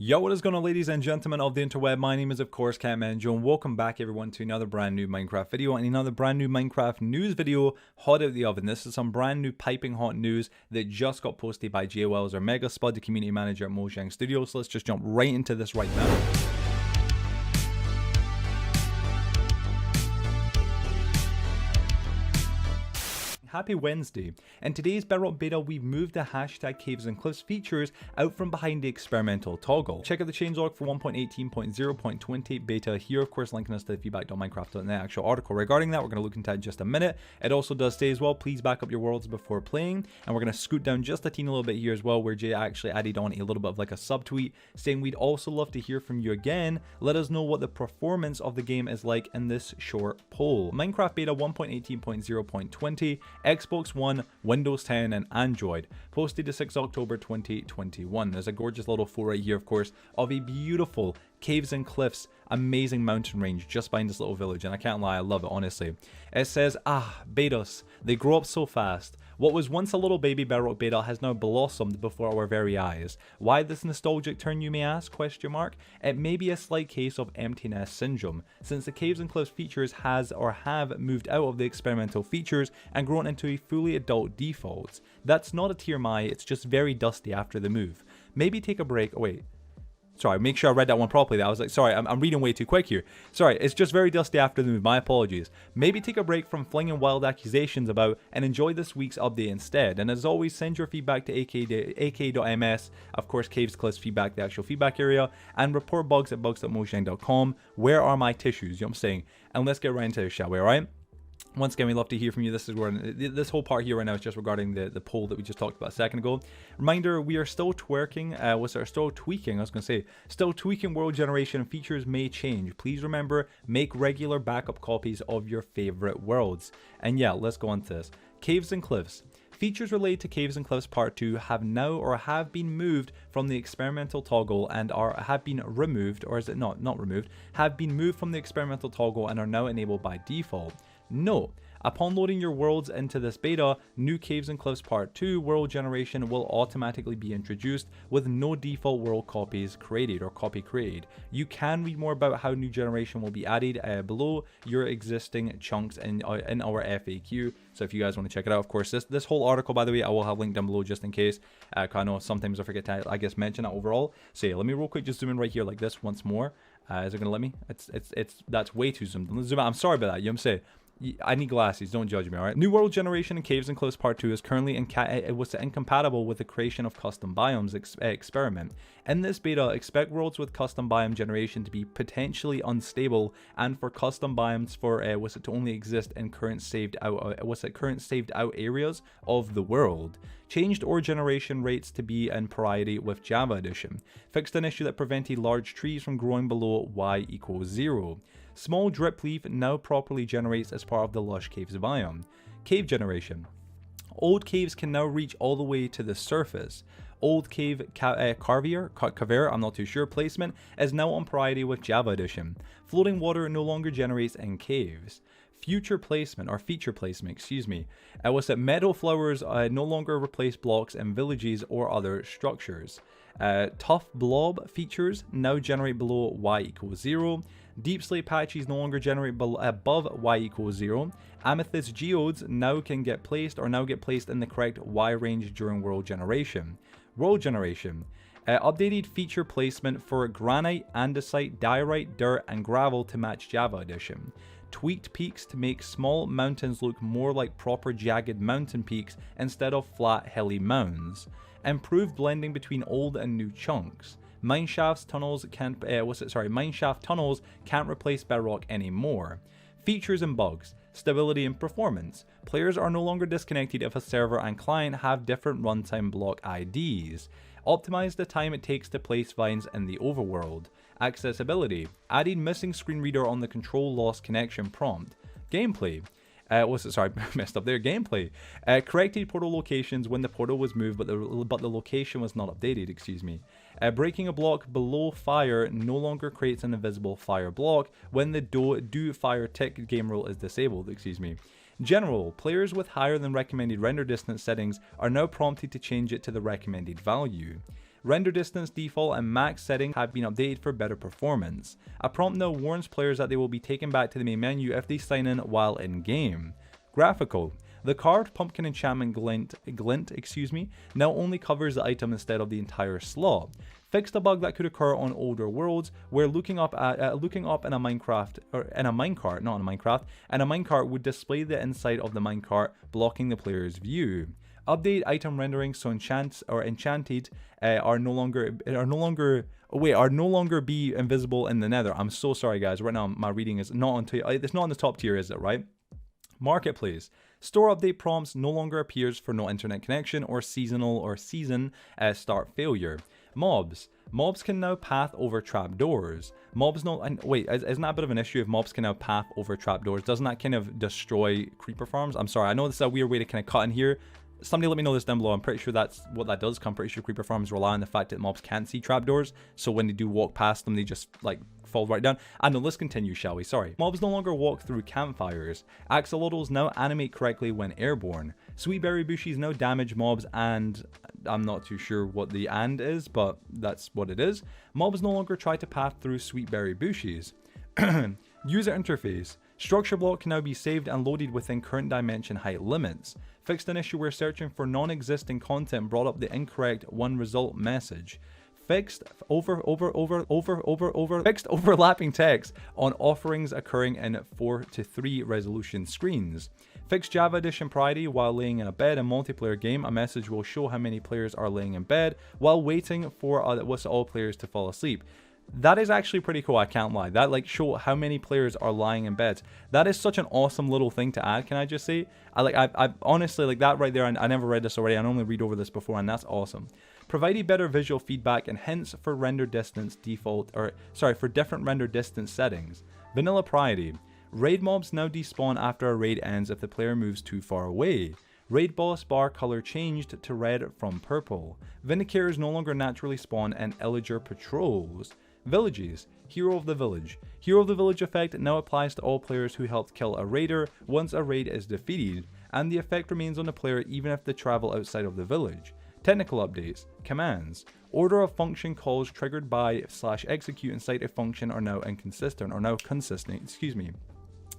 Yo, what is going on, ladies and gentlemen of the interweb? My name is, of course, CatManJoe, and welcome back, everyone, to another brand new Minecraft video and another brand new Minecraft news video hot out the oven. This is some brand new piping hot news that just got posted by JWells, our Mega Spud, the community manager at Mojang Studios. So let's just jump right into this right now. Happy Wednesday. In today's Bedrock Beta, we've moved the hashtag Caves and Cliffs features out from behind the experimental toggle. Check out the changelog for 1.18.0.20 beta here, of course, linking us to the feedback.minecraft.net actual article regarding that. We're going to look into that in just a minute. It also does say as well, please back up your worlds before playing. And we're going to scoot down just a teeny little bit here as well, where Jay actually added on a little bit of like a subtweet saying we'd also love to hear from you again. Let us know what the performance of the game is like in this short poll. Minecraft Beta 1.18.0.20, Xbox One, Windows 10 and Android, posted the 6th October 2021. There's a gorgeous little photo right here, of course, of a beautiful Caves and Cliffs, amazing mountain range just behind this little village, and I can't lie, I love it, honestly. It says, betas, they grow up so fast. What was once a little baby Bedrock Beta has now blossomed before our very eyes. Why this nostalgic turn, you may ask? Question mark. It may be a slight case of empty nest syndrome, since the Caves and Cliffs features have moved out of the experimental features and grown into a fully adult default. That's not a TMI, it's just very dusty after the move. Maybe take a break. Oh, wait. Sorry, make sure I read that one properly. I was like, sorry, I'm reading way too quick here. Sorry, it's just very dusty after the move. My apologies. Maybe take a break from flinging wild accusations about and enjoy this week's update instead. And as always, send your feedback to ak.ms, of course, Caves Cliffs feedback, the actual feedback area, and report bugs at bugs.mojang.com. Where are my tissues? You know what I'm saying? And let's get right into it, shall we, alright? Once again, we love to hear from you. This is where this whole part here right now is just regarding the poll that we just talked about a second ago. Reminder, we are still tweaking world generation. Features may change. Please remember, make regular backup copies of your favorite worlds. And yeah, let's go on to this. Caves and Cliffs. Features related to Caves and Cliffs Part 2 have now or have been moved from the experimental toggle and have been removed, or is it not removed, have been moved from the experimental toggle and are now enabled by default. Note, upon loading your worlds into this beta, new Caves and Cliffs Part 2 world generation will automatically be introduced with no default world copies created or copy created. You can read more about how new generation will be added below your existing chunks in our FAQ. So if you guys want to check it out, of course, this whole article, by the way, I will have linked down below just in case. I know sometimes I forget to, mention that overall. So yeah, let me real quick just zoom in right here like this once more. Is it gonna let me? That's way too zoomed. Let's zoom out. I'm sorry about that. You know what I'm saying? I need glasses, don't judge me, alright? New World Generation in Caves and Cliffs Part 2 is currently incompatible with the creation of custom biomes experiment. In this beta, expect worlds with custom biome generation to be potentially unstable, and for custom biomes to only exist in current saved out areas of the world. Changed ore generation rates to be in priority with Java Edition. Fixed an issue that prevented large trees from growing below y = 0. Small drip leaf now properly generates as part of the lush caves biome. Cave generation. Old caves can now reach all the way to the surface. Old cave caviar, I'm not too sure, placement is now on priority with Java Edition. Floating water no longer generates in caves. Feature placement, excuse me. Meadow flowers no longer replace blocks in villages or other structures. Tough blob features now generate below y = 0. Deep slate patches no longer generate above y = 0. Amethyst geodes now get placed in the correct y range during world generation. World generation. Updated feature placement for granite, andesite, diorite, dirt, and gravel to match Java Edition. Tweaked peaks to make small mountains look more like proper jagged mountain peaks instead of flat hilly mounds. Improved blending between old and new chunks. Mineshaft tunnels can't replace bedrock anymore. Features and bugs. Stability and performance. Players are no longer disconnected if a server and client have different runtime block IDs. Optimize the time it takes to place vines in the overworld. Accessibility. Added missing screen reader on the control lost connection prompt. Gameplay. Messed up there. Gameplay. Corrected portal locations when the portal was moved, but the location was not updated. Excuse me. Breaking a block below fire no longer creates an invisible fire block when the do fire tick game rule is disabled. Excuse me. General. Players with higher than recommended render distance settings are now prompted to change it to the recommended value. Render distance, default, and max settings have been updated for better performance. A prompt now warns players that they will be taken back to the main menu if they sign in while in game. Graphical. The carved pumpkin enchantment glint, now only covers the item instead of the entire slot. Fixed a bug that could occur on older worlds where looking up in a minecart would display the inside of the minecart, blocking the player's view. Update item rendering so enchanted are no longer be invisible in the nether. I'm so sorry guys, right now my reading is it's not on the top tier, is it, right? Marketplace. Store update prompts no longer appears for no internet connection or seasonal or season start failure. Mobs. Mobs can now path over trapdoors. Mobs no... And wait, isn't that a bit of an issue if mobs can now path over trapdoors? Doesn't that kind of destroy creeper farms? I'm sorry, I know this is a weird way to kind of cut in here. Somebody let me know this down below. I'm pretty sure that's what that does. I'm pretty sure creeper farms rely on the fact that mobs can't see trapdoors. So when they do walk past them, they just like fall right down. I know, let's continue, shall we? Sorry. Mobs no longer walk through campfires. Axolotls now animate correctly when airborne. Sweet berry bushes now damage mobs, and I'm not too sure what the "and" is, but that's what it is. Mobs no longer try to path through sweet berry bushes. User interface. Structure block can now be saved and loaded within current dimension height limits. Fixed an issue where searching for non-existing content brought up the incorrect one result message. Fixed overlapping text on offerings occurring in 4:3 resolution screens. Fixed Java Edition priority while laying in a bed in multiplayer game. A message will show how many players are laying in bed while waiting for all players to fall asleep. That is actually pretty cool, I can't lie. That like show how many players are lying in bed. That is such an awesome little thing to add, can I just say? I honestly like that right there. I never read this already. I normally read over this before, and that's awesome. Provided better visual feedback and hints for render distance for different render distance settings. Vanilla priority. Raid mobs now despawn after a raid ends if the player moves too far away. Raid boss bar color changed to red from purple. Vindicators no longer naturally spawn in Illager patrols. Villages. Hero of the Village. Hero of the Village effect now applies to all players who helped kill a raider once a raid is defeated, and the effect remains on the player even if they travel outside of the village. Technical updates. Commands. Order of function calls triggered by /execute inside a function are now consistent.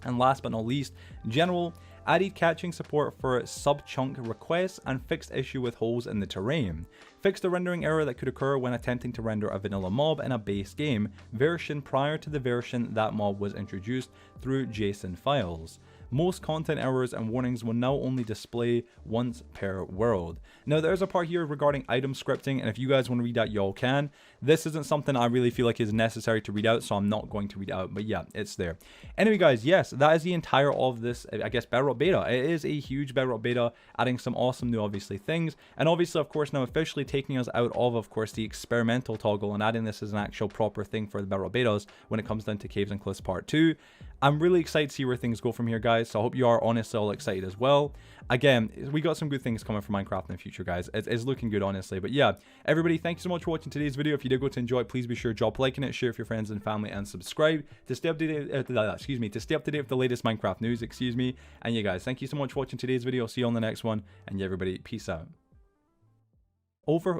And last but not least, general. Added catching support for sub-chunk requests and fixed issue with holes in the terrain. Fixed the rendering error that could occur when attempting to render a vanilla mob in a base game version prior to the version that mob was introduced through JSON files. Most content errors and warnings will now only display once per world. Now there's a part here regarding item scripting, and if you guys want to read out, y'all can. This isn't something I really feel like is necessary to read out, so I'm not going to read out, but yeah, it's there. Anyway guys, yes, that is the entire of this, I guess, Bedrock Beta. It is a huge Bedrock Beta, adding some awesome new, obviously, things, and obviously, of course, now officially taking us out of course, the experimental toggle and adding this as an actual proper thing for the Bedrock Betas when it comes down to Caves and Cliffs Part 2. I'm really excited to see where things go from here, guys, so I hope you are honestly all excited as well. Again, we got some good things coming from Minecraft in the future, guys. It's looking good, honestly. But yeah, everybody, thank you so much for watching today's video. If you did go to enjoy it, please be sure to drop a like in it, share with your friends and family, and subscribe to stay up to date, to stay up to date with the latest Minecraft news, And yeah, guys, thank you so much for watching today's video. I'll see you on the next one, and yeah, everybody, peace out. Over.